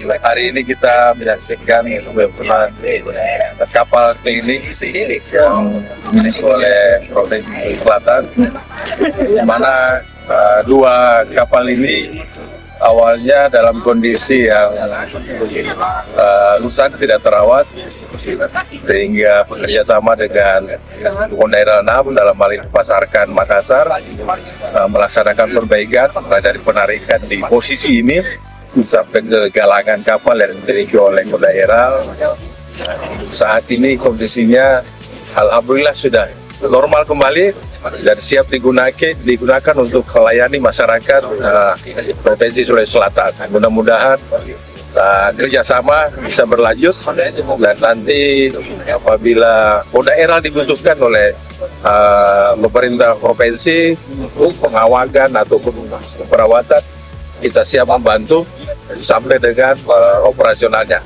Hari ini kita menyaksikan kebetulan kapal teknik yang dimiliki oleh Provinsi Selatan, di mana dua kapal ini awalnya dalam kondisi yang rusak, tidak terawat, sehingga bekerjasama dengan Daerah 6 dalam hal ini Pasarkan Makassar melaksanakan perbaikan, dari penarikan di posisi ini sampai ke galangan kapal yang dimiliki oleh daerah. Saat ini kondisinya alhamdulillah sudah normal kembali dan siap digunakan untuk melayani masyarakat Provinsi Sulawesi Selatan. Mudah-mudahan kerjasama bisa berlanjut, dan nanti apabila daerah dibutuhkan oleh pemerintah provinsi untuk pengawalan ataupun perawatan, kita siap membantu sampai dengan operasionalnya.